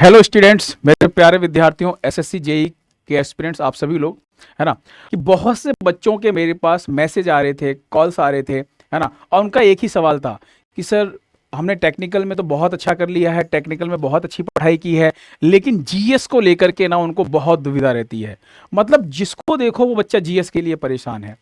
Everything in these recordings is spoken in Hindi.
हेलो स्टूडेंट्स, मेरे प्यारे विद्यार्थियों, एसएससी जेई के एस्पिरेंट्स, आप सभी लोग, है ना। कि बहुत से बच्चों के मेरे पास मैसेज आ रहे थे, कॉल्स आ रहे थे, है ना। और उनका एक ही सवाल था कि सर, हमने टेक्निकल में तो बहुत अच्छा कर लिया है, टेक्निकल में बहुत अच्छी पढ़ाई की है, लेकिन जीएस को लेकर के ना उनको बहुत दुविधा रहती है। मतलब जिसको देखो वो बच्चा जीएस के लिए परेशान है।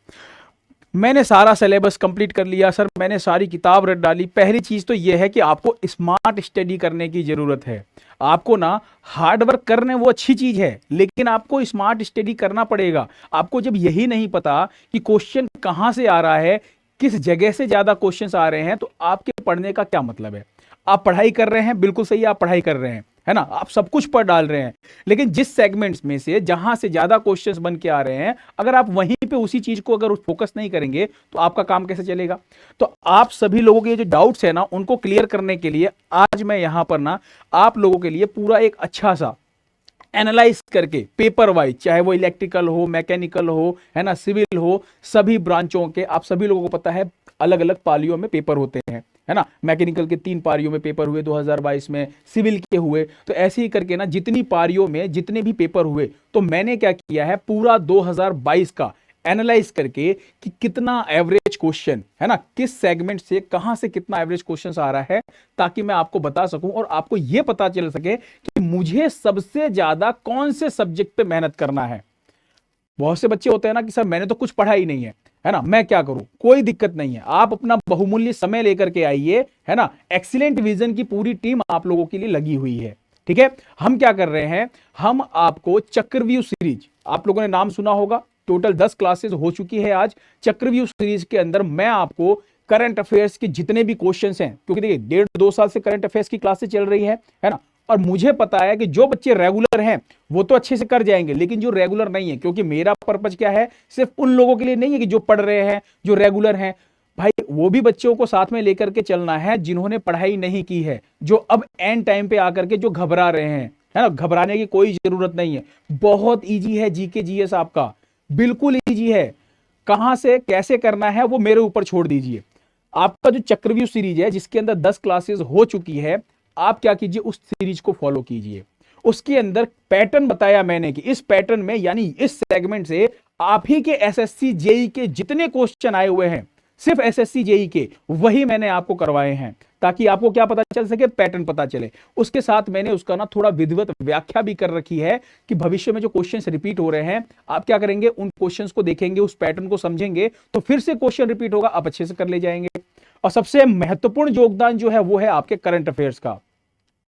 मैंने सारा सिलेबस कंप्लीट कर लिया सर, मैंने सारी किताब रट डाली। पहली चीज तो यह है कि आपको स्मार्ट स्टडी करने की जरूरत है। आपको ना हार्ड वर्क करने वो अच्छी चीज है, लेकिन आपको स्मार्ट स्टडी करना पड़ेगा। आपको जब यही नहीं पता कि क्वेश्चन कहां से आ रहा है, किस जगह से ज्यादा क्वेश्चंस आ रहे हैं, तो आपके पढ़ने का क्या मतलब है। आप पढ़ाई कर रहे हैं, बिल्कुल सही, आप पढ़ाई कर रहे हैं, है ना, आप सब कुछ पढ़ डाल रहे हैं, लेकिन जिस सेगमेंट्स में से जहां से ज्यादा क्वेश्चंस बन के आ रहे हैं, अगर आप वहीं पे उसी चीज को अगर फोकस नहीं करेंगे तो आपका काम कैसे चलेगा। तो आप सभी लोगों के जो डाउट्स है ना, उनको क्लियर करने के लिए आज मैं यहां पर ना आप लोगों के लिए पूरा एक अच्छा सा एनालाइज करके पेपर वाइज, चाहे वो इलेक्ट्रिकल हो, मैकेनिकल हो, है ना, सिविल हो, सभी ब्रांचों के, आप सभी लोगों को पता है अलग अलग पालियों में पेपर होते हैं, है ना। मैकेनिकल के 3 पारियों में पेपर हुए 2022 में, सिविल के हुए, तो ऐसे ही करके ना जितनी पारियों में जितने भी पेपर हुए, तो मैंने क्या किया है, पूरा 2022 का एनालाइज करके कि कितना एवरेज क्वेश्चन, है ना, किस सेगमेंट से कहां से कितना एवरेज क्वेश्चन आ रहा है, ताकि मैं आपको बता सकूं और आपको यह पता चल सके कि मुझे सबसे ज्यादा कौन से सब्जेक्ट पे मेहनत करना है। बहुत से बच्चे होते हैं ना कि सर मैंने तो कुछ पढ़ा ही नहीं है ना, मैं क्या करूं। कोई दिक्कत नहीं है, आप अपना बहुमूल्य समय लेकर के आइए, है ना। एक्सीलेंट विजन की पूरी टीम आप लोगों के लिए लगी हुई है, ठीक है। हम क्या कर रहे हैं, हम आपको चक्रव्यूह सीरीज, आप लोगों ने नाम सुना होगा, टोटल 10 क्लासेस हो चुकी है आज। चक्रव्यूह सीरीज के अंदर मैं आपको करंट अफेयर्स के जितने भी क्वेश्चंस हैं, क्योंकि देखिए 1.5-2 साल से करंट अफेयर्स की क्लासेस चल रही है ना। और मुझे पता है कि जो बच्चे रेगुलर हैं वो तो अच्छे से कर जाएंगे, लेकिन जो रेगुलर नहीं है, क्योंकि मेरा पर्पज क्या है, सिर्फ उन लोगों के लिए नहीं है कि जो पढ़ रहे हैं, जो रेगुलर हैं, भाई वो भी बच्चों को साथ में लेकर के चलना है जिन्होंने पढ़ाई नहीं की है, जो अब एंड टाइम पे आकर के जो घबरा रहे हैं, है ना। घबराने की कोई जरूरत नहीं है, बहुत ईजी है जीके जीएस आपका, बिल्कुल ईजी है। कहां से कैसे करना है वो मेरे ऊपर छोड़ दीजिए। आपका जो चक्रव्यूह सीरीज है, जिसके अंदर 10 क्लासेस हो चुकी है, आप क्या कीजिए, उस सीरीज को फॉलो कीजिए। उसके अंदर पैटर्न बताया मैंने कि इस पैटर्न में, यानी इस सेगमेंट से आप ही के एसएससी जेई के जितने क्वेश्चन आए हुए हैं, सिर्फ एसएससी जेई के, वही मैंने आपको करवाए हैं, ताकि आपको क्या पता चल सके, पैटर्न पता चले। उसके साथ मैंने उसका ना थोड़ा विधिवत व्याख्या भी कर रखी है कि भविष्य में जो क्वेश्चंस रिपीट हो रहे हैं, आप क्या करेंगे, उन क्वेश्चंस को देखेंगे, उस पैटर्न को समझेंगे, तो फिर से क्वेश्चन रिपीट होगा, आप अच्छे से कर ले जाएंगे। और सबसे महत्वपूर्ण योगदान जो है वो है आपके करंट अफेयर्स का।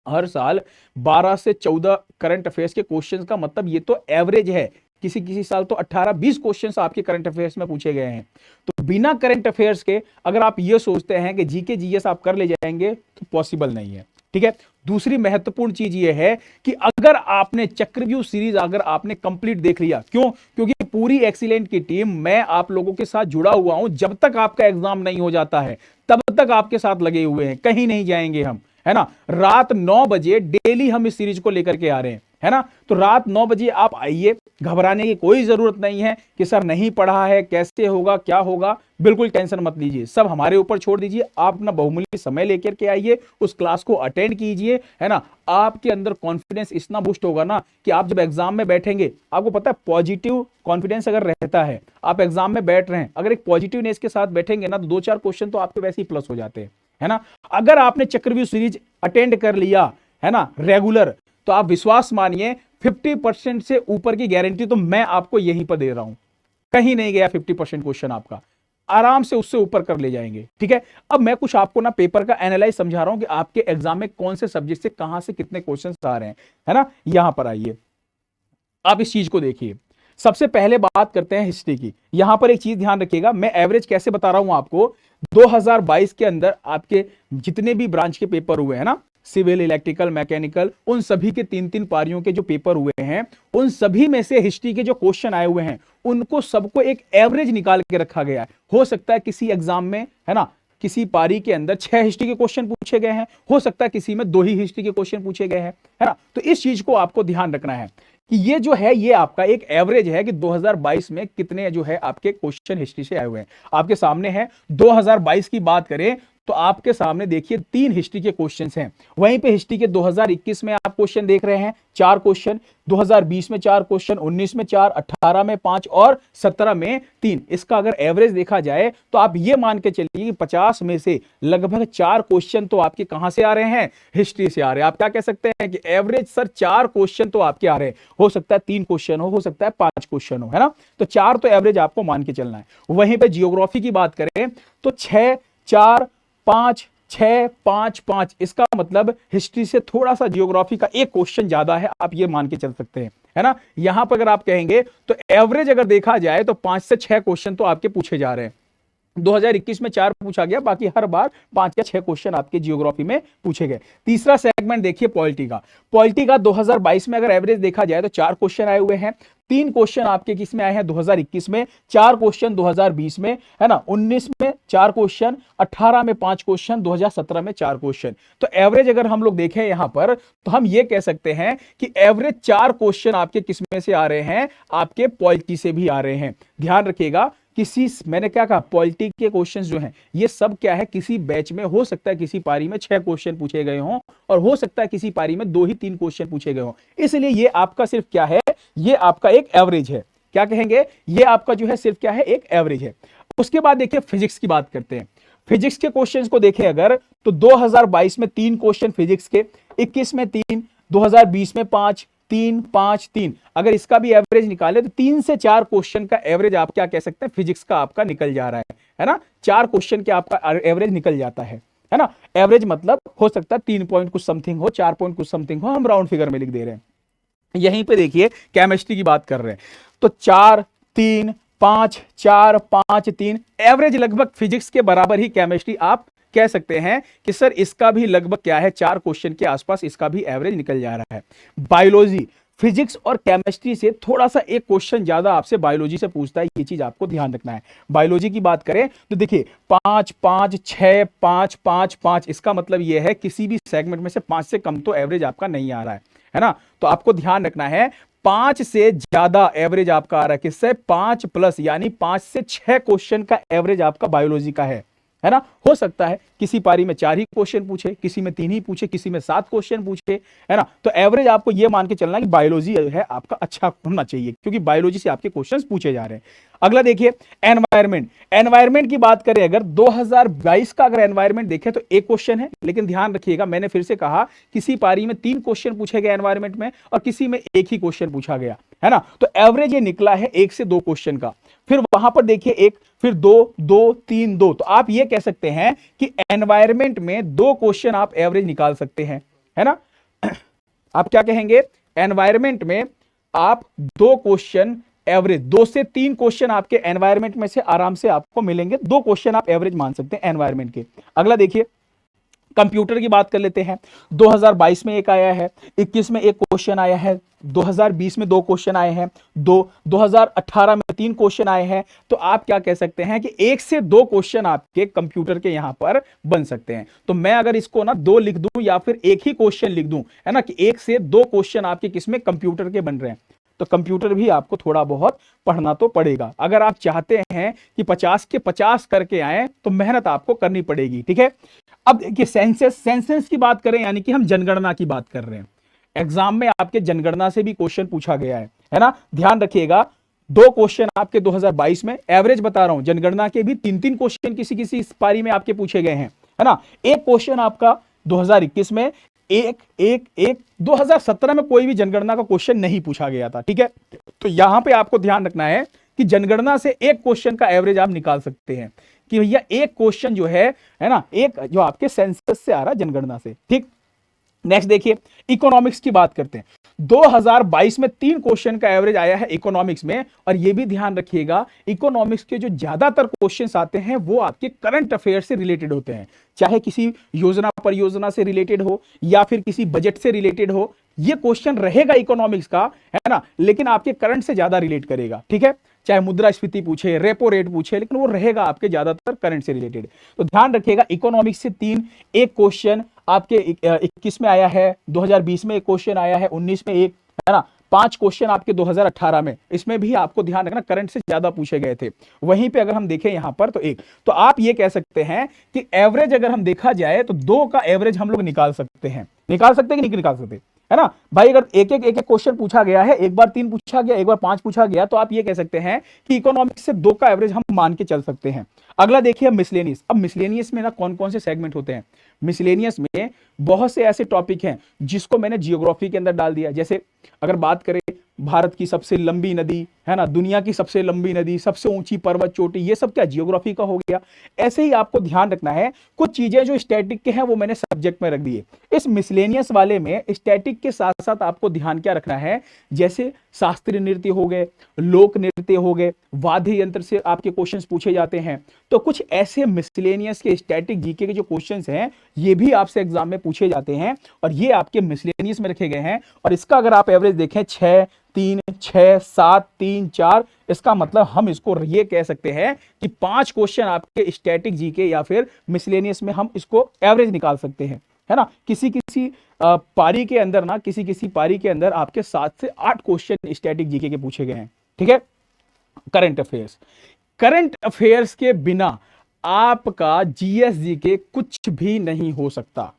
हर साल 12 से 14 करंट अफेयर्स के क्वेश्चंस का मतलब ये तो एवरेज है, किसी किसी साल तो 18-20 क्वेश्चंस आपके करंट अफेयर्स में पूछे गए हैं। तो बिना करंट अफेयर्स के अगर आप ये सोचते हैं कि जीके जीएस आप कर ले जाएंगे, तो पॉसिबल नहीं है, ठीक है। दूसरी महत्वपूर्ण चीज ये है कि अगर आपने चक्रव्यूह सीरीज अगर आपने कंप्लीट देख लिया, क्यों, क्योंकि पूरी एक्सीलेंट की टीम, मैं आप लोगों के साथ जुड़ा हुआ हूं, जब तक आपका एग्जाम नहीं हो जाता है तब तक आपके साथ लगे हुए हैं, कहीं नहीं जाएंगे हम, है ना। रात 9 बजे डेली हम इस सीरीज को लेकर के आ रहे हैं, है ना। तो रात 9 बजे आप आइए, घबराने की कोई जरूरत नहीं है कि सर नहीं पढ़ा है, कैसे होगा, क्या होगा, बिल्कुल टेंशन मत लीजिए, सब हमारे ऊपर छोड़ दीजिए। आप अपना बहुमूल्य समय लेकर के आइए, उस क्लास को अटेंड कीजिए, है ना। आपके अंदर कॉन्फिडेंस इतना बूस्ट होगा ना कि आप जब एग्जाम में बैठेंगे, आपको पता है पॉजिटिव कॉन्फिडेंस अगर रहता है, आप एग्जाम में बैठ रहे हैं, अगर एक पॉजिटिवनेस के साथ बैठेंगे ना, तो 2-4 क्वेश्चन तो आपके वैसे ही प्लस हो जाते हैं, है ना। अगर आपने चक्रव्यूह सीरीज अटेंड कर लिया, है ना, रेगुलर, तो आप विश्वास मानिए 50% से ऊपर की गारंटी तो मैं आपको यहीं पर दे रहा हूं, कहीं नहीं गया 50% क्वेश्चन आपका, आराम से उससे ऊपर कर ले जाएंगे, ठीक है। अब मैं कुछ आपको ना पेपर का एनालाइज समझा रहा हूं कि आपके एग्जाम में कौन से सब्जेक्ट से कहां से कितने क्वेश्चन आ रहे हैं, है ना। यहां पर आइए, आप इस चीज को देखिए। सबसे पहले बात करते हैं हिस्ट्री की। यहां पर एक चीज ध्यान रखिएगा, मैं एवरेज कैसे बता रहा हूं आपको। 2022 के अंदर आपके जितने भी ब्रांच के पेपर हुए हैं ना, सिविल, इलेक्ट्रिकल, मैकेनिकल, उन सभी के 3-3 पारियों के जो पेपर हुए हैं, उन सभी में से हिस्ट्री के जो क्वेश्चन आए हुए हैं, उनको सबको एक एवरेज निकाल के रखा गया है। हो सकता है किसी एग्जाम में, है ना, किसी पारी के अंदर 6 हिस्ट्री के क्वेश्चन पूछे गए हैं, हो सकता है किसी में 2 ही हिस्ट्री के क्वेश्चन पूछे गए हैं, है ना। तो इस चीज को आपको ध्यान रखना है कि ये जो है, ये आपका एक एवरेज है कि 2022 में कितने जो है आपके क्वेश्चन हिस्ट्री से आए हुए हैं। आपके सामने है 2022 की बात करें तो आपके सामने देखिए 3 हिस्ट्री के क्वेश्चंस हैं। वहीं पे हिस्ट्री के 2021 में आप क्वेश्चन देख रहे हैं 4 क्वेश्चन, 2020 में 4 क्वेश्चन, 19 में 4, 18 में 5 और 17 में 3। इसका अगर एवरेज देखा जाए तो आप ये मान के चलिए कि 50 में से लगभग 4 क्वेश्चन तो आपके कहां से आ रहे हैं, हिस्ट्री से आ रहे हैं। आप क्या कह सकते हैं कि एवरेज सर 4 क्वेश्चन तो आपके आ रहे हैं, हो सकता है 3 क्वेश्चन हो सकता है 5 क्वेश्चन हो, है ना। तो 4 तो एवरेज आपको मान के चलना है। वहीं पे जियोग्राफी की बात करें तो 6 4 5 6 5 5, इसका मतलब हिस्ट्री से थोड़ा सा जियोग्राफी का एक क्वेश्चन ज्यादा है, आप ये मान के चल सकते हैं, है ना। यहां पर अगर आप कहेंगे तो एवरेज अगर देखा जाए तो 5 से 6 क्वेश्चन तो आपके पूछे जा रहे हैं। 2021 में 4 पूछा गया, बाकी हर बार 5 या 6 क्वेश्चन आपके जियोग्राफी में पूछे गए। तीसरा सेगमेंट देखिए पॉलिटी का। पॉलिटी का 2022 में अगर एवरेज देखा जाए तो 4 क्वेश्चन आए हुए हैं। 3 क्वेश्चन आपके किस में आए हैं, 2021 में, 4 क्वेश्चन 2020 में, है ना, 19 में 4 क्वेश्चन, 18 में 5 क्वेश्चन, 2017 में 4 क्वेश्चन। तो एवरेज अगर हम लोग देखें यहां पर तो हम ये कह सकते हैं कि एवरेज 4 क्वेश्चन आपके किस में से आ रहे हैं, आपके पॉलिटी से भी आ रहे हैं। ध्यान रखिएगा, किसी, मैंने क्या कहा, पॉलिटी के क्वेश्चंस जो हैं ये सब क्या है, किसी बैच में हो सकता है किसी पारी में 6 क्वेश्चन पूछे गए हों और हो सकता है किसी पारी में 2 ही 3 क्वेश्चन पूछे गए हों। इसलिए ये आपका सिर्फ क्या है, ये आपका एक एवरेज है। क्या कहेंगे, ये आपका जो है सिर्फ क्या है, एक एवरेज है। उसके बाद देखिए फिजिक्स की बात करते हैं। फिजिक्स के क्वेश्चंस को देखें अगर तो 2022 में 3 क्वेश्चन फिजिक्स के, 21 में 3, 2020 में 5, 3 5 3। अगर इसका भी एवरेज निकाले तो 3 से 4 क्वेश्चन का एवरेज आप क्या कह सकते हैं, फिजिक्स का आपका निकल जा रहा है ना। 4 क्वेश्चन के आपका एवरेज निकल जाता है ना। एवरेज मतलब हो सकता है 3 पॉइंट कुछ समथिंग हो, 4 पॉइंट कुछ समथिंग हो, हम राउंड फिगर में लिख दे रहे हैं। यहीं पे देखिए केमिस्ट्री की बात कर रहे हैं तो 4 3 5 4 5 3, एवरेज लगभग फिजिक्स के बराबर ही केमिस्ट्री आप कह सकते हैं कि सर इसका भी लगभग क्या है, 4 क्वेश्चन के आसपास इसका भी एवरेज निकल जा रहा है। बायोलॉजी, फिजिक्स और केमिस्ट्री से थोड़ा सा एक क्वेश्चन ज्यादा आपसे बायोलॉजी से पूछता है, ये चीज आपको ध्यान रखना है। बायोलॉजी की बात करें तो देखिए 5 5 6 5 5 5, इसका मतलब यह है किसी भी सेगमेंट में से 5 से कम तो एवरेज आपका नहीं आ रहा है ना। तो आपको ध्यान रखना है 5 से ज्यादा एवरेज आपका आ रहा है, किससे, 5 प्लस, यानी 5 से 6 क्वेश्चन का एवरेज आपका बायोलॉजी का है ना। हो सकता है किसी पारी में 4 ही क्वेश्चन पूछे, किसी में 3 ही पूछे, किसी में 7 क्वेश्चन पूछे, है ना। तो एवरेज आपको यह मान के चलना कि बायोलॉजी है आपका अच्छा होना चाहिए, क्योंकि बायोलॉजी से आपके क्वेश्चंस पूछे जा रहे हैं। अगला देखिए एनवायरमेंट। एनवायरमेंट की बात करें अगर 2022 का अगर एनवायरमेंट देखें तो एक क्वेश्चन है, लेकिन ध्यान रखिएगा मैंने फिर से कहा किसी पारी में 3 क्वेश्चन पूछे गए एनवायरमेंट में और किसी में एक ही क्वेश्चन पूछा गया, है ना। तो एवरेज ये निकला है 1 से 2 क्वेश्चन का। फिर वहां पर देखिए 1, फिर 2 2 3 2, तो आप ये कह सकते हैं कि एनवायरमेंट में 2 क्वेश्चन आप एवरेज निकाल सकते हैं, है ना। आप क्या कहेंगे, एनवायरमेंट में आप 2 क्वेश्चन एवरेज, 2 से 3 क्वेश्चन आपके एनवायरमेंट में से आराम से आपको मिलेंगे, 2 क्वेश्चन आप एवरेज मान सकते हैं एनवायरमेंट के। अगला देखिए कंप्यूटर की बात कर लेते हैं। 2022 में एक आया है, 21 में एक क्वेश्चन आया है, 2020 में 2 क्वेश्चन आए हैं, 2018 में 3 क्वेश्चन आए हैं। तो आप क्या कह सकते हैं कि 1 से 2 क्वेश्चन आपके कंप्यूटर के यहां पर बन सकते हैं। तो मैं अगर इसको ना 2 लिख दूं या फिर एक ही क्वेश्चन लिख दूं, है ना, कि 1 से 2 क्वेश्चन आपके किसमें, कंप्यूटर के बन रहे हैं, तो कंप्यूटर भी आपको थोड़ा बहुत पढ़ना तो पड़ेगा। अगर आप चाहते हैं कि 50 के 50 करके आए तो मेहनत आपको करनी पड़ेगी, ठीक है। अब देखिए सेंसस की बात करें, यानी कि हम जनगणना की बात कर रहे हैं। एग्जाम में आपके जनगणना से भी क्वेश्चन पूछा गया है ना। ध्यान रखिएगा 2 क्वेश्चन आपके 2022 में, एवरेज बता रहा हूं, जनगणना के भी 3-3 क्वेश्चन किसी किसी इस पारी में आपके पूछे गए हैं, है ना। एक क्वेश्चन आपका 2021 में, एक 2017 में कोई भी जनगणना का क्वेश्चन नहीं पूछा गया था, ठीक है। तो यहां पे आपको ध्यान रखना है कि जनगणना से एक क्वेश्चन का एवरेज आप निकाल सकते हैं कि भैया एक क्वेश्चन जो है ना, एक जो आपके सेंसस से आ रहा है जनगणना से, ठीक। नेक्स्ट देखिए इकोनॉमिक्स की बात करते हैं। 2022 में 3 क्वेश्चन का एवरेज आया है इकोनॉमिक्स में, और यह भी ध्यान रखिएगा इकोनॉमिक्स के जो ज्यादातर क्वेश्चंस आते हैं वो आपके करंट अफेयर से रिलेटेड होते हैं, चाहे किसी योजना परियोजना से रिलेटेड हो या फिर किसी बजट से रिलेटेड हो। ये क्वेश्चन रहेगा इकोनॉमिक्स का, है ना, लेकिन आपके करंट से ज्यादा रिलेट करेगा, ठीक है। चाहे मुद्रास्फीति पूछे, रेपो रेट पूछे, लेकिन वो रहेगा आपके ज्यादातर करंट से रिलेटेड। तो ध्यान रखिएगा इकोनॉमिक्स से 3, एक क्वेश्चन आपके 21 में आया है, 2020 में एक क्वेश्चन आया है, 19 में एक, है ना, 5 क्वेश्चन आपके 2018 में, इसमें भी आपको ध्यान रखना करंट से ज्यादा पूछे गए थे। वहीं पे अगर हम देखें यहां पर तो एक, तो आप ये कह सकते हैं कि एवरेज अगर हम देखा जाए तो 2 का एवरेज हम लोग निकाल सकते हैं। निकाल सकते हैं कि नहीं निकाल सकते, है ना भाई? अगर एक एक क्वेश्चन पूछा गया है, एक बार 3 पूछा गया, एक बार 5 पूछा गया, तो आप ये कह सकते हैं कि इकोनॉमिक्स से 2 का एवरेज हम मान के चल सकते हैं। अगला देखिए मिसलेनियस। अब मिसलेनियस में ना कौन कौन से सेगमेंट होते हैं? मिसलेनियस में बहुत से ऐसे टॉपिक हैं जिसको मैंने जियोग्राफी के अंदर डाल दिया। जैसे अगर बात करें भारत की सबसे लंबी नदी, है ना, दुनिया की सबसे लंबी नदी, सबसे ऊंची पर्वत चोटी, ये सब क्या जियोग्राफी का हो गया। ऐसे ही आपको ध्यान रखना है, कुछ चीजें जो स्टैटिक के हैं वो मैंने सब्जेक्ट में रख दिए। इस मिसलेनियस वाले में स्टैटिक के साथ साथ आपको ध्यान क्या रखना है, जैसे शास्त्रीय नृत्य हो गए, लोक नृत्य हो गए, वाद्य यंत्र से आपके क्वेश्चंस पूछे जाते हैं। तो कुछ ऐसे मिसलेनियस के स्टैटिक जीके के जो क्वेश्चंस हैं ये भी आपसे एग्जाम में पूछे जाते हैं और ये आपके मिसलेनियस में रखे गए हैं। और इसका अगर आप एवरेज देखें 6 3 6 7 3 4, इसका मतलब हम इसको ये कह सकते हैं कि 5 क्वेश्चन आपके स्टैटिक जीके या फिर मिसलेनियस में हम इसको एवरेज निकाल सकते हैं, है ना। किसी किसी पारी के अंदर ना, किसी किसी पारी के अंदर आपके 7 से 8 क्वेश्चन स्टैटिक जीके के पूछे गए हैं। ठीक है। करंट अफेयर्स, करंट अफेयर्स के बिना आपका जीएस जीके कुछ भी नहीं हो सकता।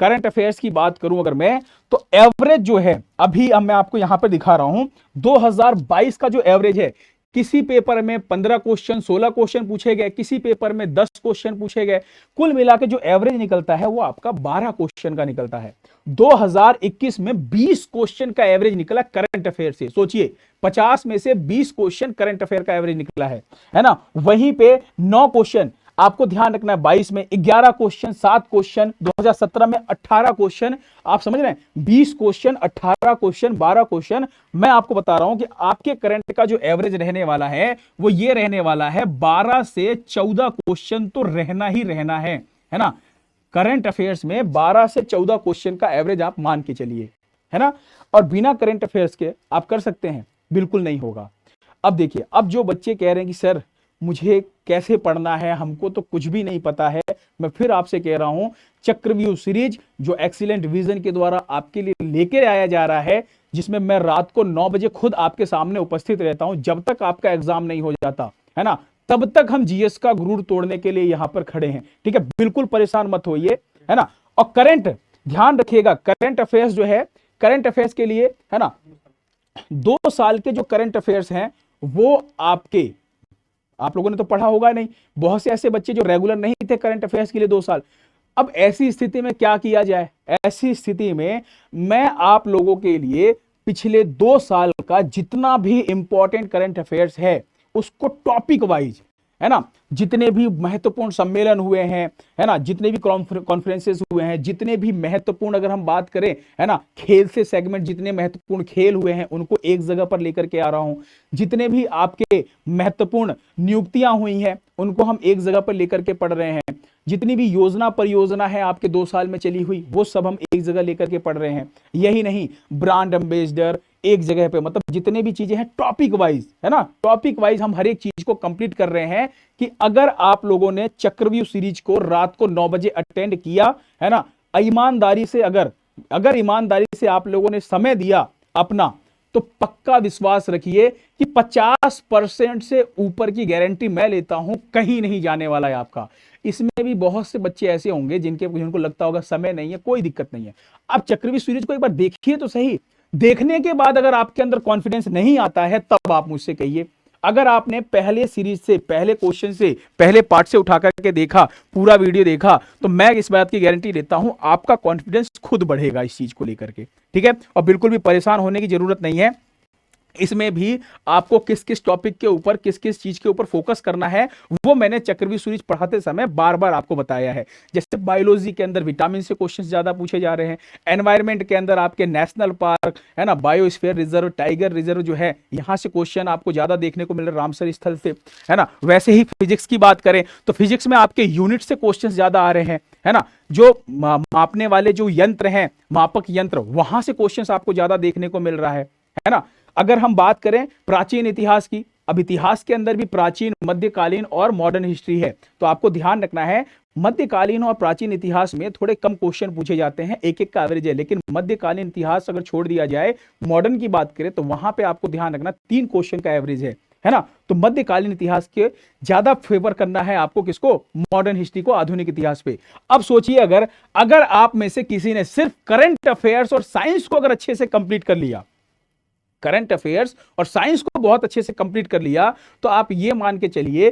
करंट अफेयर्स की बात करूं अगर मैं, तो एवरेज जो है, अभी अब मैं आपको यहां पर दिखा रहा हूं 2022 का जो एवरेज है, किसी पेपर में 15 क्वेश्चन 16 क्वेश्चन पूछे गए, किसी पेपर में 10 क्वेश्चन पूछे गए, कुल मिला के जो एवरेज निकलता है वो आपका 12 क्वेश्चन का निकलता है। 2021 में 20 क्वेश्चन का एवरेज निकला करंट अफेयर से। सोचिए 50 में से 20 क्वेश्चन करंट अफेयर का एवरेज निकला है ना। वहीं पे 9 क्वेश्चन आपको ध्यान रखना है, 22 में 11 क्वेश्चन, 7 क्वेश्चन, 2017 में 18 क्वेश्चन। आप समझ रहे हैं, 20 क्वेश्चन, 18 क्वेश्चन, 12 क्वेश्चन। मैं आपको बता रहा हूं कि आपके करंट का जो एवरेज रहने वाला है वो ये रहने वाला है 12 से 14 क्वेश्चन तो रहना ही रहना है ना। करंट अफेयर्स में 12 से 14 क्वेश्चन का एवरेज आप मान के चलिए, है ना। और बिना करंट अफेयर्स के आप कर सकते हैं? बिल्कुल नहीं होगा। अब देखिए, अब जो बच्चे कह रहे हैं कि सर मुझे कैसे पढ़ना है, हमको तो कुछ भी नहीं पता है, मैं फिर आपसे कह रहा हूं चक्रव्यूह सीरीज जो एक्सीलेंट विजन के द्वारा आपके लिए लेकर आया जा रहा है, जिसमें मैं रात को 9 बजे खुद आपके सामने उपस्थित रहता हूं, जब तक आपका एग्जाम नहीं हो जाता, है ना, तब तक हम जीएस का गुरूर तोड़ने के लिए यहां पर खड़े हैं। ठीक है, बिल्कुल परेशान मत होइए, है ना। और करंट ध्यान रखिएगा, करंट अफेयर्स जो है, करंट अफेयर्स के लिए, है ना, 2 साल के जो करंट अफेयर्स हैं वो आपके, आप लोगों ने तो पढ़ा होगा नहीं, बहुत से ऐसे बच्चे जो रेगुलर नहीं थे करंट अफेयर्स के लिए 2 साल। अब ऐसी स्थिति में क्या किया जाए? ऐसी स्थिति में मैं आप लोगों के लिए पिछले 2 साल का जितना भी इंपॉर्टेंट करंट अफेयर्स है उसको टॉपिक वाइज, है ना, जितने भी महत्वपूर्ण सम्मेलन हुए हैं, है ना, जितने भी कॉन्फ्रेंसेस हुए हैं, जितने भी महत्वपूर्ण, अगर हम बात करें, है ना, खेल से सेगमेंट, जितने महत्वपूर्ण खेल हुए हैं उनको एक जगह पर लेकर के आ रहा हूं। जितने भी आपके महत्वपूर्ण नियुक्तियां हुई हैं उनको हम एक जगह पर लेकर के पढ़ रहे हैं। जितनी भी योजना परियोजना है आपके 2 साल में चली हुई वो सब हम एक जगह लेकर के पढ़ रहे हैं। यही नहीं, ब्रांड एम्बेसडर एक जगह पे, मतलब जितने भी चीजें हैं टॉपिक वाइज, है ना, टॉपिक वाइज हम हर एक चीज को कंप्लीट कर रहे हैं कि अगर आप लोगों ने चक्रव्यूह सीरीज को रात को 9 बजे अटेंड किया, है ना, ईमानदारी से, अगर ईमानदारी से आप लोगों ने समय दिया अपना, तो पक्का विश्वास रखिए कि 50% से ऊपर की गारंटी मैं लेता हूं कहीं नहीं जाने वाला है आपका। इसमें भी बहुत से बच्चे ऐसे होंगे जिनको लगता होगा समय नहीं है, कोई दिक्कत नहीं है। आप चक्रव्यूह सीरीज को एक बार देखिए तो सही। देखने के बाद अगर आपके अंदर कॉन्फिडेंस नहीं आता है तब आप मुझसे कहिए। अगर आपने पहले सीरीज से, पहले क्वेश्चन से, पहले पार्ट से उठा करके देखा, पूरा वीडियो देखा, तो मैं इस बात की गारंटी देता हूं आपका कॉन्फिडेंस खुद बढ़ेगा इस चीज को लेकर के। ठीक है, और बिल्कुल भी परेशान होने की जरूरत नहीं है। इसमें भी आपको किस किस टॉपिक के ऊपर, किस किस चीज के ऊपर फोकस करना है वो मैंने चक्रव्यूह सीरीज पढ़ाते समय बार बार आपको बताया है। जैसे बायोलॉजी के अंदर विटामिन से क्वेश्चंस ज्यादा पूछे जा रहे हैं, एनवायरनमेंट के अंदर आपके नेशनल पार्क, है ना, बायोस्फीयर रिजर्व, टाइगर रिजर्व जो है, यहां से क्वेश्चन आपको ज्यादा देखने को मिल रहे रामसर स्थल से, है ना। वैसे ही फिजिक्स की बात करें तो फिजिक्स में आपके यूनिट से क्वेश्चन ज्यादा आ रहे हैं, है ना। जो मापने वाले जो यंत्र हैं, मापक यंत्र, वहां से क्वेश्चन आपको ज्यादा देखने को मिल रहा है ना। अगर हम बात करें प्राचीन इतिहास की, अब इतिहास के अंदर भी प्राचीन, मध्यकालीन और मॉडर्न हिस्ट्री है, तो आपको ध्यान रखना है मध्यकालीन और प्राचीन इतिहास में थोड़े कम क्वेश्चन पूछे जाते हैं, एक एक का एवरेज है, लेकिन मध्यकालीन इतिहास अगर छोड़ दिया जाए, मॉडर्न की बात करें तो वहां पे आपको ध्यान रखना 3 क्वेश्चन का एवरेज है ना। तो मध्यकालीन इतिहास के ज्यादा फेवर करना है आपको, किसको, मॉडर्न हिस्ट्री को, आधुनिक इतिहास पे। अब सोचिए अगर आप में से किसी ने सिर्फ करंट अफेयर्स और साइंस को अगर अच्छे से कंप्लीट कर लिया, करंट अफेयर्स और साइंस को बहुत अच्छे से कंप्लीट कर लिया, तो आप ये मान के चलिए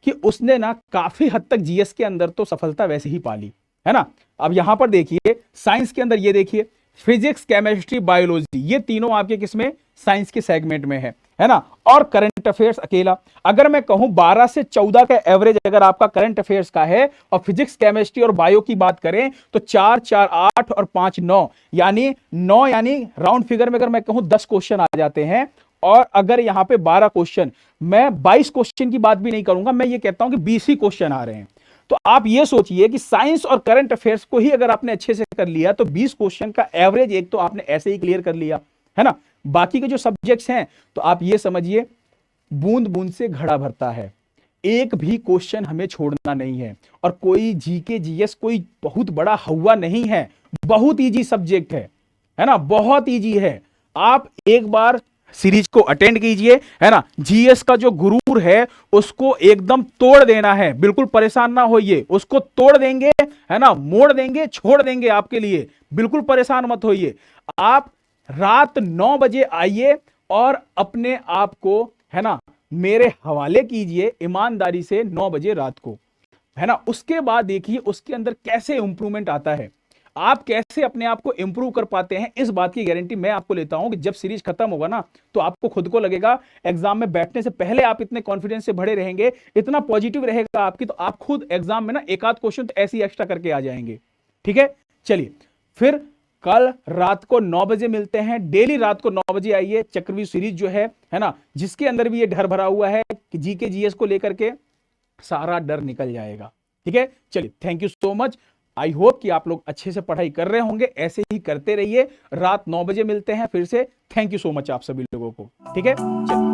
कि उसने ना काफी हद तक जीएस के अंदर तो सफलता वैसे ही पाली, है ना। अब यहां पर देखिए साइंस के अंदर, ये देखिए फिजिक्स, केमिस्ट्री, बायोलॉजी, ये तीनों आपके किसमें, साइंस के सेगमेंट में है ना। और करंट अफेयर्स अकेला, अगर मैं कहूं 12 से 14 का एवरेज अगर आपका करंट अफेयर्स का है, और फिजिक्स, केमिस्ट्री और बायो की बात करें तो 4 4 8 और 5 9, यानी 9, यानी राउंड फिगर में अगर मैं कहूं 10 क्वेश्चन आ जाते हैं। और अगर यहां पे 12 क्वेश्चन, मैं 22 क्वेश्चन की बात भी नहीं करूंगा, मैं ये कहता हूं कि 20 ही क्वेश्चन आ रहे हैं। तो आप ये सोचिए कि साइंस और करंट अफेयर्स को ही अगर आपने अच्छे से कर लिया तो 20 क्वेश्चन का एवरेज एक तो आपने ऐसे ही क्लियर कर लिया, है ना। बाकी के जो सब्जेक्ट्स हैं तो आप ये समझिए बूंद बूंद से घड़ा भरता है, एक भी क्वेश्चन हमें छोड़ना नहीं है। और कोई जीके जीएस कोई बहुत बड़ा हवा नहीं है, बहुत इजी सब्जेक्ट है ना, बहुत इजी है। आप एक बार सीरीज को अटेंड कीजिए, है ना। जीएस का जो गुरूर है उसको एकदम तोड़ देना है, बिल्कुल परेशान ना होइए, उसको तोड़ देंगे, है ना, मोड़ देंगे, छोड़ देंगे आपके लिए, बिल्कुल परेशान मत होइए। आप रात 9 बजे आइए और अपने आप को, है ना, मेरे हवाले कीजिए ईमानदारी से 9 बजे रात को, है ना। उसके बाद देखिए उसके अंदर कैसे इंप्रूवमेंट आता है, आप कैसे अपने आप को इंप्रूव कर पाते हैं, इस बात की गारंटी मैं आपको लेता हूं कि जब सीरीज खत्म होगा ना तो आपको खुद को लगेगा, एग्जाम में बैठने से पहले आप इतने कॉन्फिडेंस से भरे रहेंगे, इतना पॉजिटिव रहेगा आपकी, तो आप खुद एग्जाम में ना एक आध क्वेश्चन तो ऐसे ही एक्स्ट्रा करके आ जाएंगे। ठीक है, चलिए फिर कल रात को 9 बजे मिलते हैं, डेली रात को 9 बजे आइए। चक्रव्यूह सीरीज जो है ना, जिसके अंदर भी ये डर भरा हुआ है कि जीके जीएस को लेकर के, सारा डर निकल जाएगा। ठीक है, चलिए thank you so much. I hope कि आप लोग अच्छे से पढ़ाई कर रहे होंगे, ऐसे ही करते रहिए। रात 9 बजे मिलते हैं फिर से। थैंक यू सो मच आप सभी लोगों को। ठीक है, चलिए।